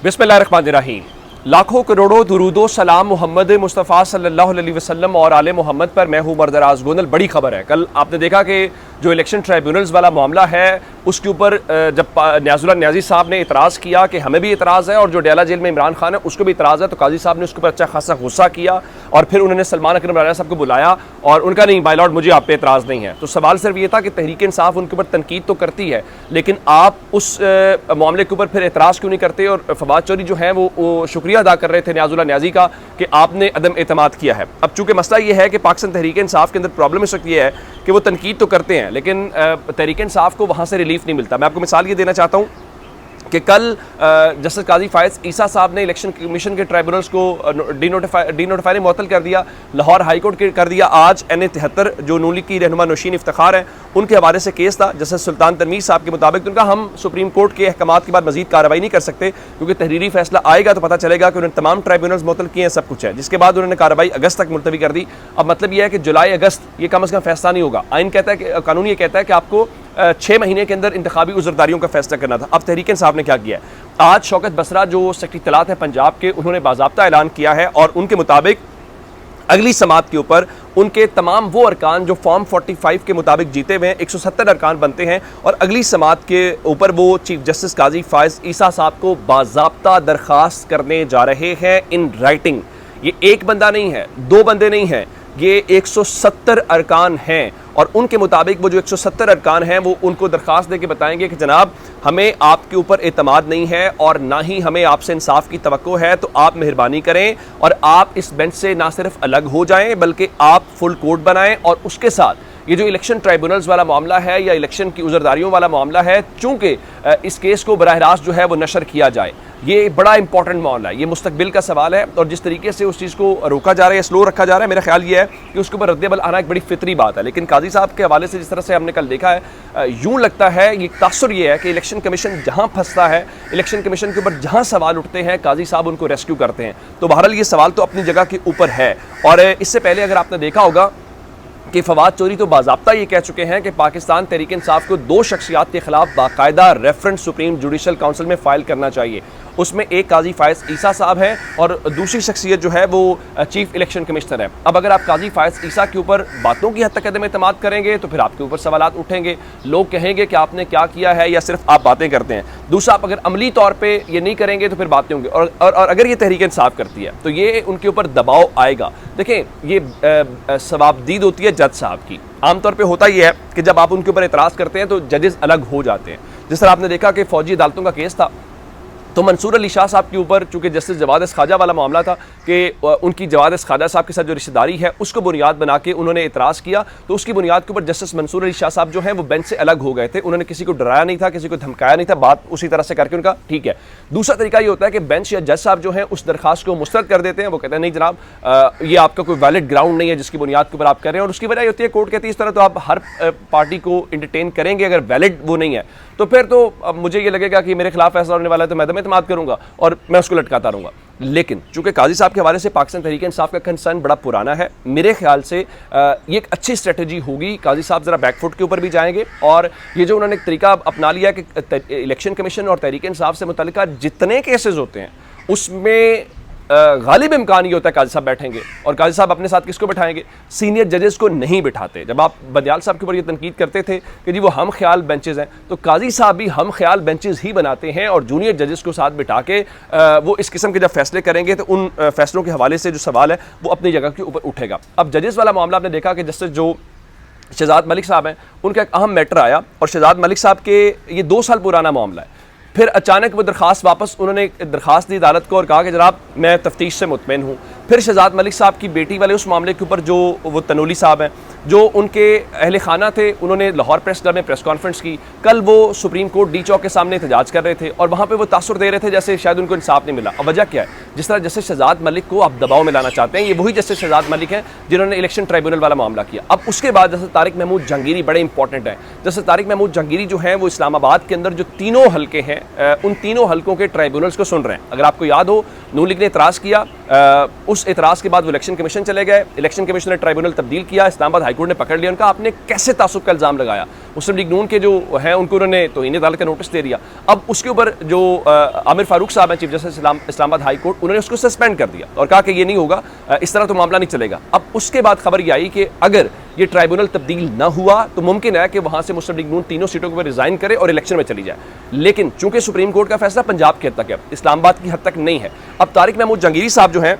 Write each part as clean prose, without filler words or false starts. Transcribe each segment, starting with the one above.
बिस्मिल्लाहिर्रहमानिर्रहीम। लाखों करोड़ों दुरूदो सलाम मोहम्मद मुस्तफ़ा सल्लल्लाहु अलैहि वसल्लम और आले मोहम्मद पर। मैं हूँ मरदराज गोंदल। बड़ी खबर है, कल आपने देखा कि जो इलेक्शन ट्राइब्यूनल्स वाला मामला है उसके ऊपर जब न्याजुल्लाह न्याजी साहब ने इतराज़ किया कि हमें भी इतराज़ है और जो डेला जेल में इमरान खान है उसको भी इतराज़ है, तो काजी साहब ने उसके ऊपर अच्छा खासा गुस्सा किया और फिर उन्होंने सलमान अकरम राजा साहब को बुलाया और उनका नहीं बाय लॉर्ड मुझे आप पे इतराज़ नहीं है। तो सवाल सिर्फ ये था कि तहरीक इंसाफ उनके ऊपर तनकीद तो करती है, लेकिन आप उस मामले के ऊपर फिर एतराज़ क्यों नहीं करते। और फवाद चौधरी जो है वो शुक्रिया अदा कर रहे थे न्याजुल्लाह न्याजी का कि आपने अदम एतमाद किया है। अब चूंकि मसला ये है कि पाकिस्तान तहरीक इंसाफ के अंदर प्रॉब्लम इस वक्त ये है कि वो तनकीद तो करते हैं लेकिन तहरीक इंसाफ को वहाँ से रिलीफ नहीं मिलता। मैं आपको मिसाल ये देना चाहता हूँ कि कल जस्टिस काजी फायज़ ईसा साहब ने इलेक्शन कमीशन के ट्राइब्यूनल्स को डी नोटिफाई मुअत्तल कर दिया, लाहौर हाई कोर्ट के कर दिया। आज NA-73 जो नून लीग की रहनुमा नौशीन इफ्तिखार है उनके हवाले से केस था। जस्टिस सुल्तान तनवीर साहब के मुताबिक उनका हम सुप्रीम कोर्ट के अहकामात के बाद मजीद कार्रवाई नहीं कर सकते क्योंकि तहरीरी फैसला आएगा तो पता चलेगा कि उन्होंने तमाम ट्राइब्यूनल्स मुअत्तल किए हैं, सब कुछ है। जिसके बाद उन्होंने कार्रवाई अगस्त तक मुलतवी कर दी। अब मतलब यह है कि जुलाई अगस्त ये कम अज़ कम फैसला नहीं होगा। आइन कहता है कि कानून ये कहता है कि आपको 6 महीने के अंदर इंतखाबी उज़रदारियों का फैसला करना था। अब तहरीक इंसाफ ने क्या किया है, आज शौकत बसरा जो सेक्रेटरी इत्तलात है पंजाब के, उन्होंने बाज़ाब्ता ऐलान किया है और उनके मुताबिक अगली समात के ऊपर उनके तमाम वो अरकान जो फॉर्म 45 के मुताबिक जीते हुए हैं, 170 अरकान बनते हैं और अगली समात के ऊपर वो चीफ जस्टिस काजी फायज़ ईसा साहब को बाज़ाब्ता दरख्वास्त करने जा रहे हैं इन राइटिंग। ये एक बंदा नहीं है, 2 बंदे नहीं हैं, ये 170 अरकान हैं और उनके मुताबिक वो जो 170 अरकान हैं वो उनको दरख्वास्त दे के बताएंगे कि जनाब हमें आपके ऊपर एतमाद नहीं है और ना ही हमें आपसे इंसाफ की तवक्को है, तो आप मेहरबानी करें और आप इस बेंच से ना सिर्फ अलग हो जाएं बल्कि आप फुल कोर्ट बनाएं। और उसके साथ ये जो इलेक्शन ट्राइब्यूनल्स वाला मामला है या इलेक्शन की उज़रदारियों वाला मामला है, चूँकि इस केस को बराह रास्त जो है वो नशर किया जाए, ये बड़ा इंपॉर्टेंट मामला है, ये मुस्तकबिल का सवाल है और जिस तरीके से उस चीज़ को रोका जा रहा है, स्लो रखा जा रहा है, मेरा ख्याल ये है कि उसके ऊपर रद्द-ए-अमल आना एक बड़ी फितरी बात है। लेकिन काजी साहब के हवाले से जिस तरह से हमने कल देखा है, यूँ लगता है ये तासुर ये है कि इलेक्शन कमीशन जहाँ फंसता है, इलेक्शन कमीशन के ऊपर जहाँ सवाल उठते हैं, काजी साहब उनको रेस्क्यू करते हैं। तो बहरहाल ये सवाल तो अपनी जगह के ऊपर है। और इससे पहले अगर आपने देखा होगा कि फवाद चौधरी तो बाज़ाब्ता ये कह चुके हैं कि पाकिस्तान तहरीक इंसाफ को 2 शख्सियात के खिलाफ बाकायदा रेफरेंस सुप्रीम जुडिशल काउंसिल में फ़ाइल करना चाहिए। उसमें एक काजी फायज़ ईसा साहब हैं और दूसरी शख्सियत जो है वो चीफ इलेक्शन कमिश्नर है। अब अगर आप काजी फायज़ ईसा के ऊपर बातों की हद तक अदम एतमाद करेंगे तो फिर आपके ऊपर सवालात उठेंगे, लोग कहेंगे कि आपने क्या किया है या सिर्फ आप बातें करते हैं। दूसरा, आप अगर अमली तौर पर ये नहीं करेंगे तो फिर बातें होंगी और अगर ये तहरीक इंसाफ करती है तो ये उनके ऊपर दबाव आएगा। देखें, ये सवाबदीद होती है जज साहब की। आमतौर पे होता यह है कि जब आप उनके ऊपर एतराज़ करते हैं तो जजेस अलग हो जाते हैं। जिस तरह आपने देखा कि फ़ौजी अदालतों का केस था तो मंसूर अली शाह साहब के ऊपर चूँकि जस्टिस जवाद ख्वाजा वाला मामला था कि उनकी जवाद ख्वाजा साहब के साथ जो रिश्तेदारी है उसको बुनियाद बना के उन्होंने इतराज़ किया, तो उसकी बुनियाद के ऊपर जस्टिस मंसूर अली शाह साहब जो हैं वो बेंच से अलग हो गए थे। उन्होंने किसी को डराया नहीं था, किसी को धमकाया नहीं था, बात उसी तरह से करके उनका ठीक है। दूसरा तरीका ये होता है कि बेंच या जज साहब जो हैं उस दरखास्त को मुस्तरद कर देते हैं। वो कहते हैं नहीं जनाब ये आपका कोई वैलिड ग्राउंड नहीं है जिसकी बुनियाद के ऊपर आप कर रहे हैं, और उसकी वजह होती है कोर्ट कहती है इस तरह तो आप हर पार्टी को इंटरटेन करेंगे, अगर वैलिड वो नहीं है तो फिर तो अब मुझे ये लगेगा कि मेरे खिलाफ फैसला होने वाला है तो मैं अदम एतमाद करूंगा और मैं उसको लटकाता रहूँगा। लेकिन चूंकि काजी साहब के हवाले से पाकिस्तान तहरीक इंसाफ का कंसर्न बड़ा पुराना है, मेरे ख्याल से ये एक अच्छी स्ट्रेटजी होगी। काजी साहब ज़रा बैकफुट के ऊपर भी जाएंगे और ये जो उन्होंने एक तरीका अपना लिया कि इलेक्शन कमीशन और तहरीक इंसाफ से मुतल्लिका जितने केसेस होते हैं उसमें गालिब इम्कान ये होता है काजी साहब बैठेंगे और काजी साहब अपने साथ किसको बैठाएंगे, सीनियर जजेस को नहीं बिठाते। जब आप बंदियाल साहब के ऊपर ये तनकीद करते थे कि जी वो हम ख्याल बेंचेस हैं, तो काजी साहब भी हम ख्याल बेंचेस ही बनाते हैं और जूनियर जजेस को साथ बिठा के वो इस किस्म के जब फैसले करेंगे तो उन फैसलों के हवाले से जो सवाल है वो अपनी जगह के ऊपर उठेगा। अब जजेस वाला मामला आपने देखा कि जस्टिस जो शहजाद मलिक साहब हैं उनका एक अहम मैटर आया और शहजाद मलिक साहब के ये 2 साल पुराना मामला है। फिर अचानक वो दरख्वास्त वापस उन्होंने दरख्वास्त दी अदालत को और कहा कि जनाब मैं तफ्तीश से मुतमईन हूँ। फिर शहजाद मलिक साहब की बेटी वाले उस मामले के ऊपर जो वो तनोली साहब हैं जो उनके अहले खाना थे, उन्होंने लाहौर प्रेस क्लब में प्रेस कॉन्फ्रेंस की। कल वो सुप्रीम कोर्ट डी चौक के सामने एहतजाज कर रहे थे और वहाँ पे वो तासुर दे रहे थे जैसे शायद उनको इंसाफ नहीं मिला। अब वजह क्या है, जिस तरह जस्टिस शहजाद मलिक को आप दबाव में लाना चाहते हैं, ये वही जस्टिस शहजाद मलिक हैं जिन्होंने इलेक्शन ट्राइब्यूनल वाला मामला किया। अब उसके बाद जस्टिस तारिक महमूद जहांगीरी बड़े इंपॉर्टेंट है। जस्टिस तारिक महमूद जहांगीरी जो है वो इस्लामाबाद के अंदर जो 3 हल्के हैं उन 3 हल्कों के ट्राइब्यूनल्स को सुन रहे हैं। अगर आपको याद हो, नून लीग ने इतराज़ किया, उस एतराज़ के बाद वो इलेक्शन कमीशन चले गए, इलेक्शन कमीशन ने ट्राइब्यूनल तब्दील किया, इस्लामाबाद हाईकोर्ट ने पकड़ लिया उनका, आपने कैसे तासुब का इल्ज़ाम लगाया। मुस्लिम लीग नून के जो हैं उनको उन्होंने तौहीन अदालत का नोटिस दे दिया। अब उसके ऊपर जो आमिर फारूक साहब हैं chief justice Islamabad high court, उन्होंने उसको सस्पेंड कर दिया और कहा कि ये नहीं होगा, इस तरह तो मामला नहीं चलेगा। अब उसके बाद खबर ये आई कि अगर ये ट्राइब्यूनल तब्दील ना हुआ तो मुमकिन है कि वहां से मुस्लिम लीग नून तीनों सीटों के ऊपर रिजाइन करे और इलेक्शन में चली जाए। लेकिन चूंकि सुप्रीम कोर्ट का फैसला पंजाब की हद तक है, इस्लामाबाद की हद तक नहीं है। अब तारिक महमूद जहांगीरी साहब जो हैं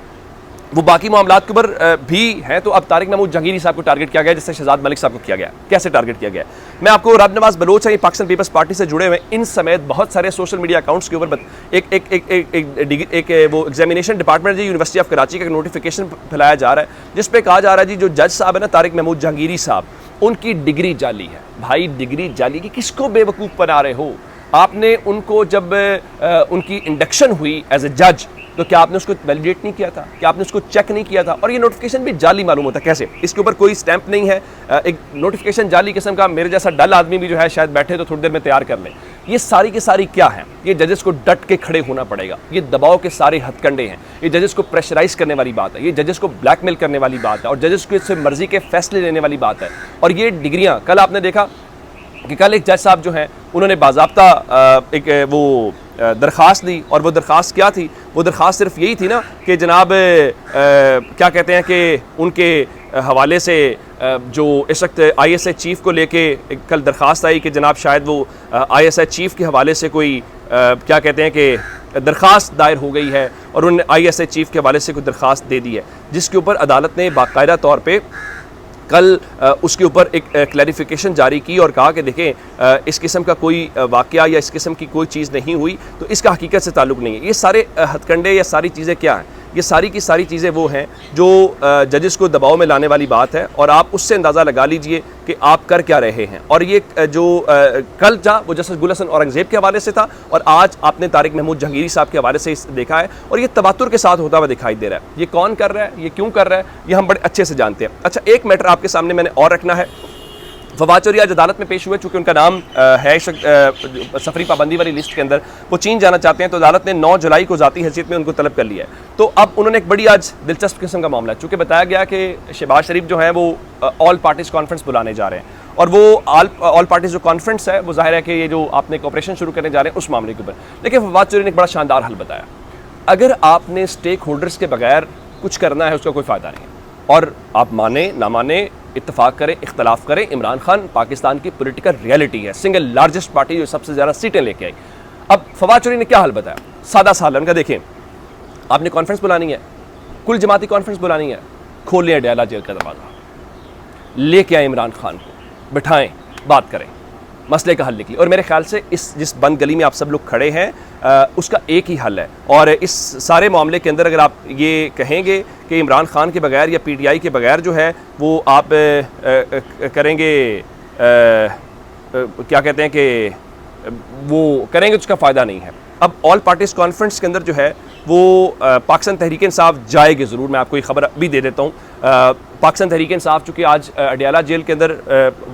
वो बाकी मामलात के ऊपर भी हैं, तो अब तारिक महमूद जहांगीरी साहब को टारगेट किया गया जिससे शहजाद मलिक साहब को किया गया। कैसे टारगेट किया गया? मैं आपको रब नवाज बलोच है, पाकिस्तान पीपल्स पार्टी से जुड़े हुए, इन समेत बहुत सारे सोशल मीडिया अकाउंट्स के ऊपर एक वो एग्जामिनेशन डिपार्टमेंट जी यूनिवर्सिटी ऑफ कराची का नोटिफिकेशन फैलाया जा रहा है जिस पे कहा जा रहा है जी जो जज साहब है ना तारिक महमूद जहांगीरी साहब, उनकी डिग्री जाली है। भाई डिग्री जाली की किसको बेवकूफ़ बना रहे हो? आपने उनको जब उनकी इंडक्शन हुई एज ए जज तो क्या आपने उसको वैलिडेट नहीं किया था? क्या आपने उसको चेक नहीं किया था? और ये नोटिफिकेशन भी जाली मालूम होता है। कैसे? इसके ऊपर कोई स्टैंप नहीं है, एक नोटिफिकेशन जाली किस्म का, मेरे जैसा डल आदमी भी जो है शायद बैठे तो थोड़ी देर में तैयार कर ले। ये सारी की सारी क्या है? ये जजेस को डट के खड़े होना पड़ेगा, ये दबाव के सारे हथकंडे हैं, ये जजेस को प्रेशराइज करने वाली बात है, ये जजेस को ब्लैकमेल करने वाली बात है और जजेस को इससे मर्जी के फैसले लेने वाली बात है। और ये डिग्रियाँ, कल आपने देखा कि कल एक जज साहब जो हैं उन्होंने बाज़ाब्ता एक वो दरख्वास्त दी, और वो दरख्वास्त क्या थी? वो दरख्वास्त सिर्फ यही थी ना कि जनाब क्या कहते हैं कि उनके हवाले से जो इस वक्त ISI चीफ़ को लेके कल दरख्वास्त आई कि जनाब शायद वो ISI चीफ़ के हवाले से कोई क्या कहते हैं कि दरख्वास्त दायर हो गई है और उन्होंने ISI चीफ़ के हवाले से कोई दरख्वास्त दे दी है, जिसके ऊपर अदालत ने बाकायदा तौर पर कल उसके ऊपर एक क्लैरिफिकेशन जारी की और कहा कि देखें इस किस्म का कोई वाक़या या इस किस्म की कोई चीज़ नहीं हुई तो इसका हकीकत से ताल्लुक़ नहीं है। ये सारे हथकंडे या सारी चीज़ें क्या हैं? ये सारी की सारी चीज़ें वो हैं जो जजेस को दबाव में लाने वाली बात है, और आप उससे अंदाज़ा लगा लीजिए कि आप कर क्या रहे हैं। और ये जो कल था वो जस्टिस गुल हसन औरंगज़ेब के हवाले से था और आज आपने तारिक महमूद जहांगीरी साहब के हवाले से देखा है, और ये तवातुर के साथ होता हुआ दिखाई दे रहा है। ये कौन कर रहा है, ये क्यों कर रहा है, ये हम बड़े अच्छे से जानते हैं। अच्छा, एक मैटर आपके सामने मैंने और रखना है। फवाद चौधरी आज अदालत में पेश हुए, चूँकि उनका नाम है सफरी पाबंदी वाली लिस्ट के अंदर, वो चीन जाना चाहते हैं, तो अदालत ने 9 जुलाई को ज़ाती हैसियत में उनको तलब कर लिया है। तो अब उन्होंने एक बड़ी आज दिलचस्प किस्म का मामला, चूँकि बताया गया कि शहबाज शरीफ जो है वो ऑल पार्टीज़ कॉन्फ्रेंस बुलाने जा रहे हैं, और वो ऑल पार्टीज़ जो कॉन्फ्रेंस है वो जाहिर है कि ये जो आपने ऑपरेशन शुरू करने जा रहे हैं उस मामले के ऊपर। लेकिन फवाद चौधरी ने एक बड़ा शानदार हल बताया। अगर आपने स्टेक होल्डर्स के बगैर कुछ करना है उसका कोई फ़ायदा नहीं है, और आप माने ना माने, इत्तेफाक करें इख्तलाफ करें, इमरान खान पाकिस्तान की पॉलिटिकल रियलिटी है, सिंगल लार्जेस्ट पार्टी जो सबसे ज़्यादा सीटें लेके आई। अब फवाद चौधरी ने क्या हल बताया? सादा साल उनका, देखें आपने कॉन्फ्रेंस बुलानी है, कुल जमाती कॉन्फ्रेंस बुलानी है, खोल लें अडयाला जेल का दरवाज़ा, लेके आए इमरान खान को, बिठाएं, बात करें, मसले का हल निकले। और मेरे ख्याल से इस जिस बंद गली में आप सब लोग खड़े हैं उसका एक ही हल है। और इस सारे मामले के अंदर अगर आप ये कहेंगे कि इमरान खान के बगैर या PTI के बगैर जो है वो आप करेंगे क्या कहते हैं कि वो करेंगे, तो उसका फ़ायदा नहीं है। अब ऑल पार्टीज़ कॉन्फ्रेंस के अंदर जो है वो पाकिस्तान तहरीक इंसाफ जाएगी ज़रूर, मैं आपको ये खबर भी दे देता हूँ। पाकिस्तान तहरीक इंसाफ चूँकि आज अडयाला जेल के अंदर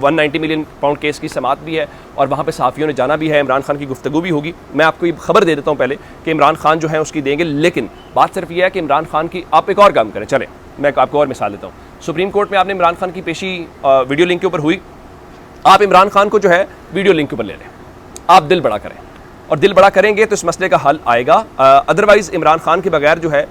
190 मिलियन पाउंड केस की समात भी है और वहाँ पे सहाफ़ियों ने जाना भी है, इमरान खान की गुफ्तगू भी होगी। मैं आपको ये खबर दे देता हूँ पहले कि इमरान खान जो है उसकी देंगे, लेकिन बात सिर्फ ये है कि इमरान खान की आप एक और काम करें। चलें मैं आपको और मिसाल देता हूँ। सुप्रीम कोर्ट में आपने इमरान खान की पेशी वीडियो लिंक के ऊपर हुई, आप इमरान खान को जो है वीडियो लिंक के ऊपर ले लें, आप दिल बड़ा करें, और दिल बड़ा करेंगे तो इस मसले का हल आएगा। अदरवाइज़ इमरान खान के बगैर जो है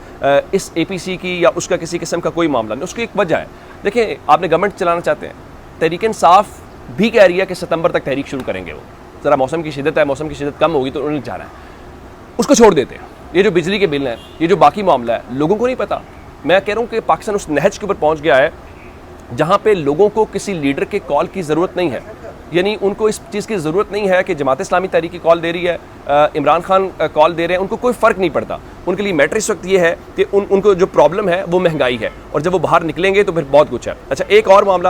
इस APC की या उसका किसी किस्म का कोई मामला नहीं। उसकी एक वजह है, देखिए आपने गवर्नमेंट चलाना चाहते हैं, तहरीक इंसाफ भी कह रही है कि सितंबर तक तहरीक शुरू करेंगे। वो ज़रा मौसम की शिद्दत है, मौसम की शिद्दत कम होगी तो उन्होंने जाना है, उसको छोड़ देते हैं। ये जो बिजली के बिल हैं, ये जो बाकी मामला है, लोगों को नहीं पता। मैं कह रहा हूँ कि पाकिस्तान उस नहज के ऊपर पहुँच गया है जहाँ पर लोगों को किसी लीडर के कॉल की ज़रूरत नहीं है। यानी उनको इस चीज़ की ज़रूरत नहीं है कि जमात इस्लामी तहरीक की कॉल दे रही है, इमरान खान कॉल दे रहे हैं, उनको कोई फ़र्क नहीं पड़ता। उनके लिए मैटर इस वक्त ये है कि उनको जो प्रॉब्लम है वो महंगाई है, और जब वो बाहर निकलेंगे तो फिर बहुत कुछ है। अच्छा, एक और मामला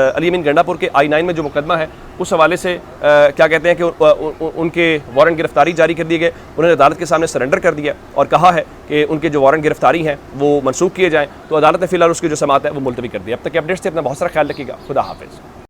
अली अमीन गंडापुर के I-9 में जो मुकदमा है उस हवाले से क्या कहते हैं कि उनके वारंट गिरफ्तारी जारी कर दिए गए, उन्होंने अदालत के सामने सरेंडर कर दिया और कहा है कि उनके जो वारंट गिरफ्तारी हैं वो मनसूख किए जाएँ। तो अदालत ने फिलहाल उसकी जो समात है वो मुलतवी कर दी। अब तक के अपडेट्स थे, अपना बहुत सारा ख्याल रखिएगा। खुदा हाफिज़।